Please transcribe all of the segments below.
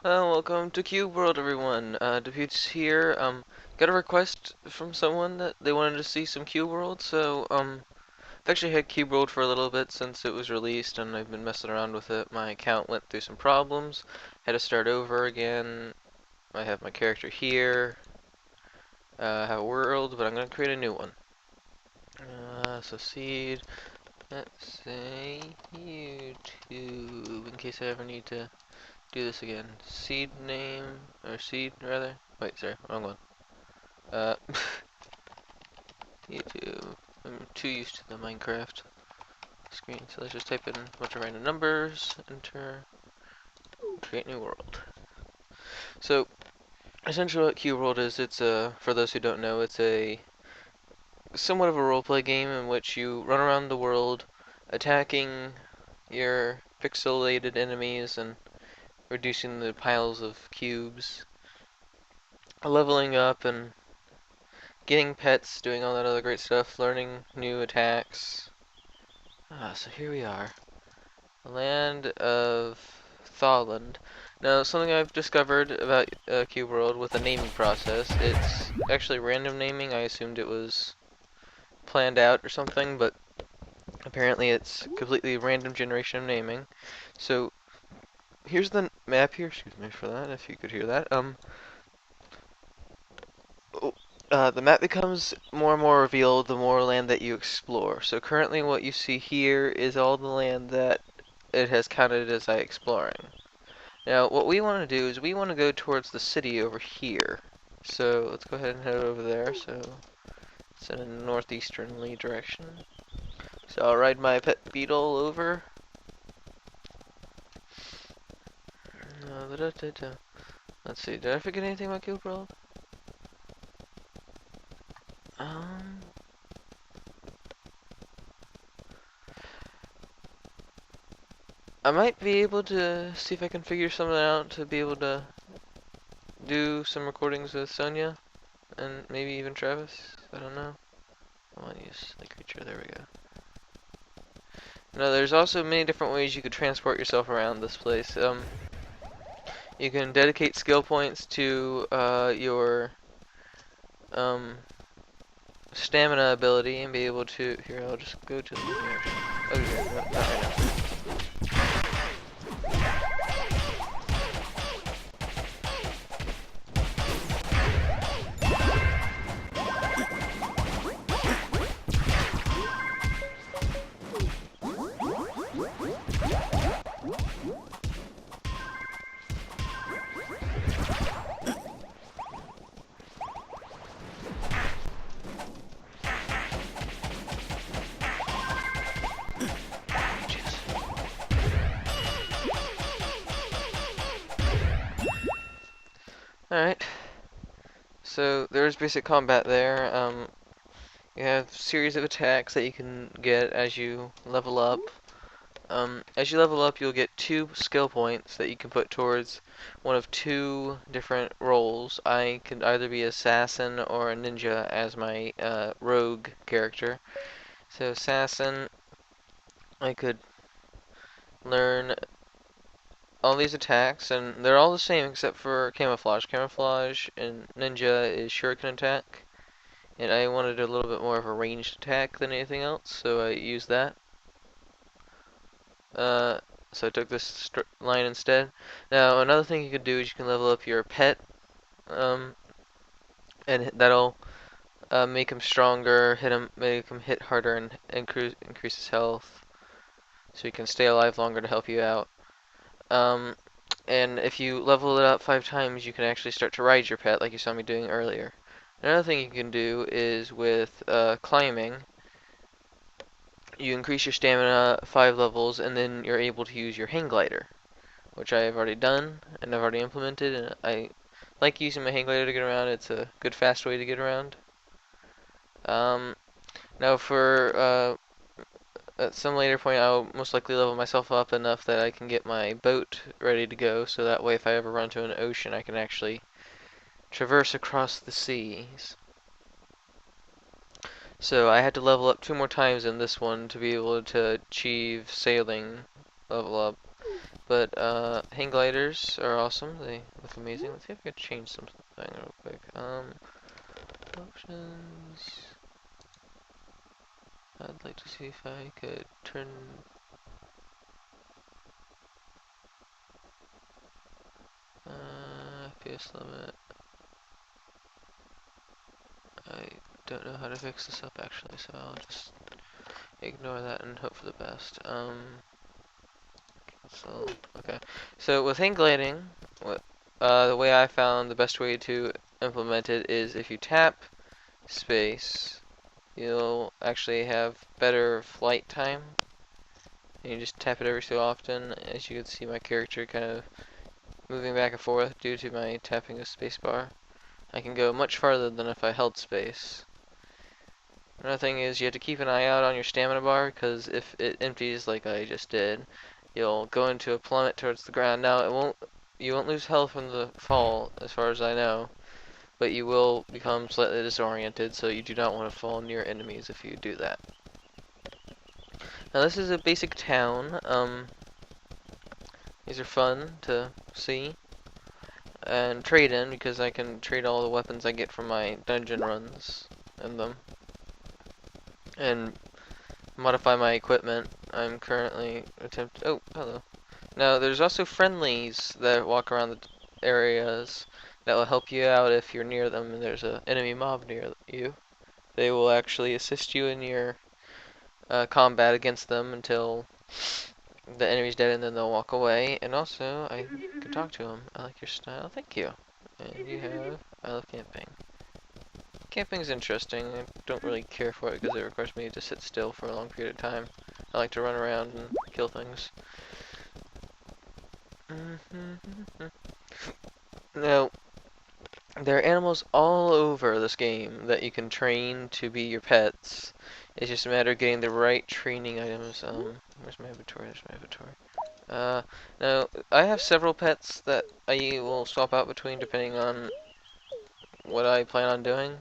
Welcome to Cube World, everyone. Diputus here. Got a request from someone that they wanted to see some Cube World, so I've actually had Cube World for a little bit since it was released, and I've been messing around with it. My account went through some problems, had to start over again. I have my character here. I have a world, but I'm gonna create a new one. So seed. Let's say YouTube, in case I ever need to do this again. Seed name, or seed rather. Wait, sorry, wrong one. Uh, YouTube. I'm too used to the Minecraft screen, so let's just type in a bunch of random numbers, enter, create new world. So, essentially what Cube World is, it's for those who don't know, it's a somewhat of a roleplay game in which you run around the world attacking your pixelated enemies and reducing the piles of cubes, leveling up and getting pets, doing all that other great stuff, learning new attacks. So here we are. The land of Thawland. Now, something I've discovered about Cube World with the naming process, it's actually random naming. I assumed it was planned out or something, but apparently it's completely random generation of naming. So, here's the map here. Excuse me for that, if you could hear that. The map becomes more and more revealed the more land that you explore. So currently what you see here is all the land that it has counted as I exploring. Now what we want to do is we want to go towards the city over here. So let's go ahead and head over there. So it's in a northeasternly direction. So I'll ride my pet beetle over. Let's see, did I forget anything about Cube World? I might be able to see if I can figure something out to be able to do some recordings with Sonia and maybe even Travis. I don't know. I want to use the creature. There we go. Now, there's also many different ways you could transport yourself around this place. You can dedicate skill points to your stamina ability and be able to. Here, I'll just go to. Okay, no, not right now. Alright, so there's basic combat there. You have a series of attacks that you can get as you level up. As you level up, you'll get 2 skill points that you can put towards one of 2 different roles. I could either be assassin or a ninja as my rogue character. So assassin, I could learn all these attacks, and they're all the same except for camouflage. Camouflage and ninja is shuriken attack, and I wanted a little bit more of a ranged attack than anything else, so I used that. So I took this line instead. Now, another thing you could do is you can level up your pet, and that'll make him stronger, make him hit harder, and increase his health, so he can stay alive longer to help you out. And if you level it up 5 times, you can actually start to ride your pet, like you saw me doing earlier. Another thing you can do is with climbing. You increase your stamina 5 levels, and then you're able to use your hang glider, which I have already done and I've already implemented. And I like using my hang glider to get around. It's a good, fast way to get around. Now, for at some later point, I'll most likely level myself up enough that I can get my boat ready to go. So that way, if I ever run to an ocean, I can actually traverse across the seas. So I had to level up 2 more times in this one to be able to achieve sailing level up. But hang gliders are awesome. They look amazing. Let's see if I can change something real quick. Options. I'd like to see if I could turn FPS limit. I don't know how to fix this up actually, so I'll just ignore that and hope for the best. So okay. So with hang gliding, the way I found the best way to implement it is if you tap space, you'll actually have better flight time. And you just tap it every so often. As you can see, my character kind of moving back and forth due to my tapping of spacebar. I can go much farther than if I held space. Another thing is you have to keep an eye out on your stamina bar, because if it empties like I just did, you'll go into a plummet towards the ground. Now you won't lose health from the fall, as far as I know, but you will become slightly disoriented, so you do not want to fall near enemies if you do that. Now this is a basic town. These are fun to see and trade in, because I can trade all the weapons I get from my dungeon runs in them, and modify my equipment. I'm currently attempting. Oh, hello. Now there's also friendlies that walk around the areas that will help you out if you're near them and there's an enemy mob near you. They will actually assist you in your combat against them until the enemy's dead, and then they'll walk away. And also, I can talk to them. I like your style. Thank you. And you have. I love camping. Camping's interesting. I don't really care for it because it requires me to sit still for a long period of time. I like to run around and kill things. Now, there are animals all over this game that you can train to be your pets. It's just a matter of getting the right training items. Where's my inventory? There's my inventory. Now, I have several pets that I will swap out between depending on what I plan on doing.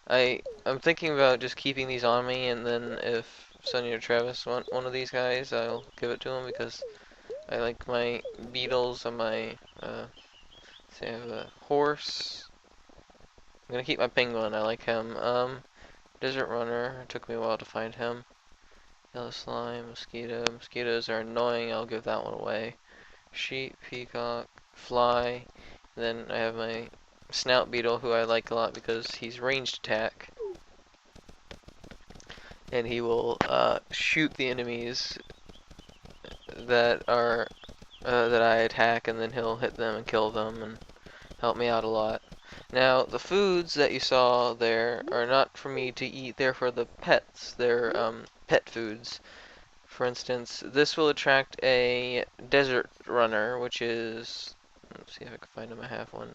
I'm thinking about just keeping these on me, and then if Sonny or Travis want one of these guys, I'll give it to them, because I like my beetles and my, say I have a horse. I'm gonna keep my penguin, I like him. Desert runner, it took me a while to find him. Yellow slime, mosquito. Mosquitoes are annoying, I'll give that one away. Sheep, peacock, fly. Then I have my snout beetle, who I like a lot because he's ranged attack. And he will shoot the enemies that are that I attack, and then he'll hit them and kill them and help me out a lot. Now, the foods that you saw there are not for me to eat, they're for the pets. They're pet foods. For instance, this will attract a desert runner, which is, let's see if I can find him. I have one.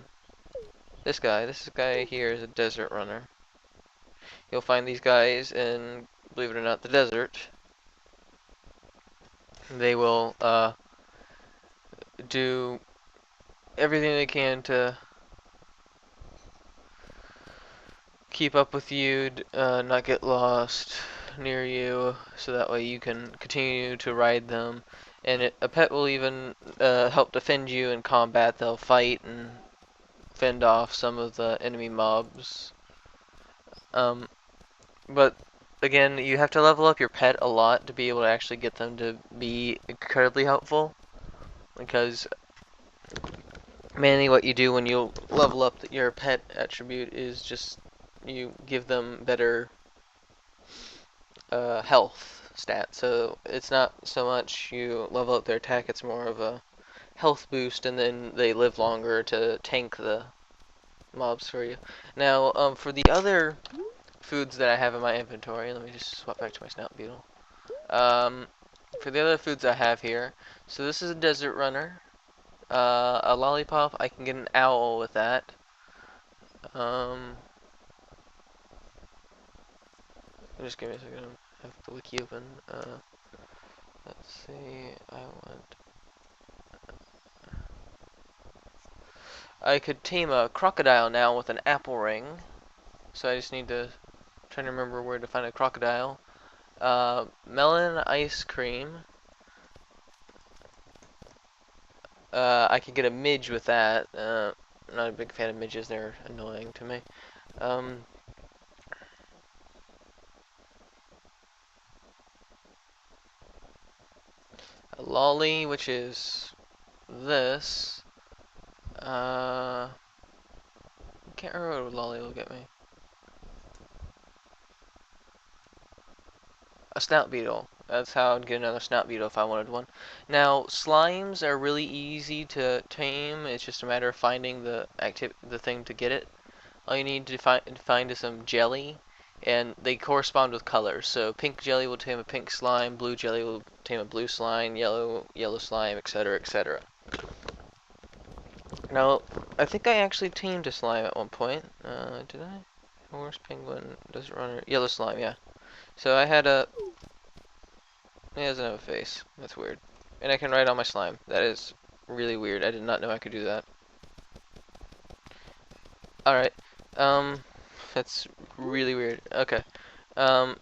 This guy here is a desert runner. You'll find these guys in, believe it or not, the desert. They will do everything they can to keep up with you, not get lost near you, so that way you can continue to ride them. And a pet will even help defend you in combat. They'll fight and fend off some of the enemy mobs. But again, you have to level up your pet a lot to be able to actually get them to be incredibly helpful, because mainly what you do when you level up your pet attribute is just you give them better health stat. So it's not so much you level up their attack, it's more of a health boost, and then they live longer to tank the mobs for you. Now, for the other foods that I have in my inventory, let me just swap back to my snout beetle. For the other foods I have here, so this is a desert runner. A lollipop, I can get an owl with that. Just give me a second, I have the wiki open. Let's see, I could tame a crocodile now with an apple ring. So I just need to try to remember where to find a crocodile. Melon ice cream. I can get a midge with that. I'm not a big fan of midges, they're annoying to me. Um, a lolly, which is this. I can't remember what a lolly will get me. A snout beetle. That's how I'd get another snout beetle if I wanted one. Now, slimes are really easy to tame. It's just a matter of finding the thing to get it. All you need to find is some jelly, and they correspond with colors. So pink jelly will tame a pink slime, blue jelly will tame a blue slime, yellow slime, etc., etc. Now, I think I actually tamed a slime at one point. Did I? Horse, penguin, doesn't run. Yellow slime, yeah. So I had a. He doesn't have a face. That's weird. And I can write on my slime. That is really weird. I did not know I could do that. Alright. That's really weird. Okay.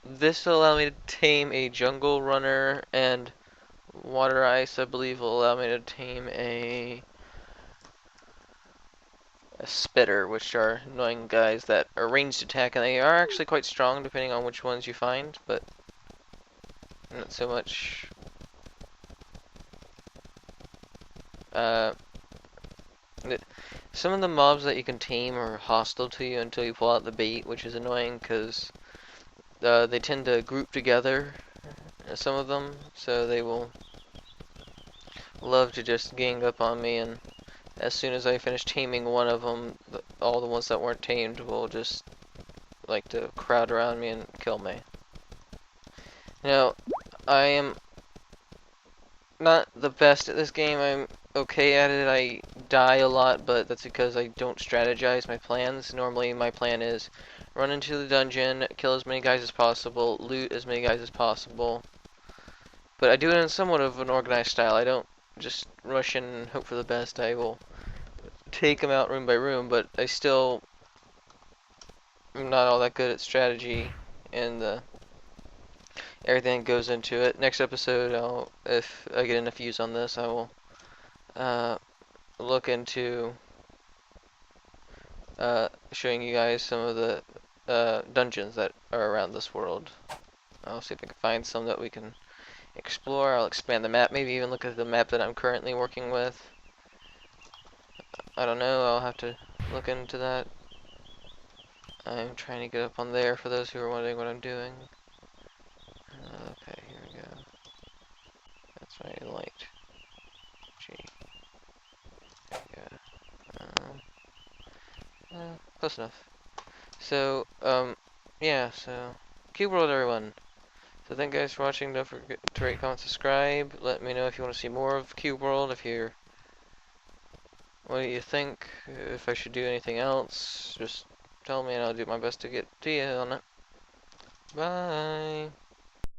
This will allow me to tame a jungle runner, and water ice, I believe, will allow me to tame a spitter, which are annoying guys that are ranged attack, and they are actually quite strong depending on which ones you find, but not so much. Some of the mobs that you can tame are hostile to you until you pull out the bait, which is annoying because they tend to group together, some of them, so they will love to just gang up on me, and as soon as I finish taming one of them, all the ones that weren't tamed will just like to crowd around me and kill me. Now, I am not the best at this game. I'm okay at it. I die a lot, but that's because I don't strategize my plans. Normally, my plan is run into the dungeon, kill as many guys as possible, loot as many guys as possible. But I do it in somewhat of an organized style. I don't just rush in and hope for the best. I will take them out room by room, but I still am not all that good at strategy and everything that goes into it. Next episode, if I get enough views on this, I will look into showing you guys some of the dungeons that are around this world. I'll see if I can find some that we can explore. I'll expand the map, maybe even look at the map that I'm currently working with. I don't know, I'll have to look into that. I'm trying to get up on there for those who are wondering what I'm doing. Okay, here we go. That's my light. G. There we go. Close enough. So, yeah, so, Cube World, everyone. So thank you guys for watching. Don't forget to rate, comment, subscribe. Let me know if you want to see more of Cube World. What do you think? If I should do anything else, just tell me and I'll do my best to get to you on it. Bye.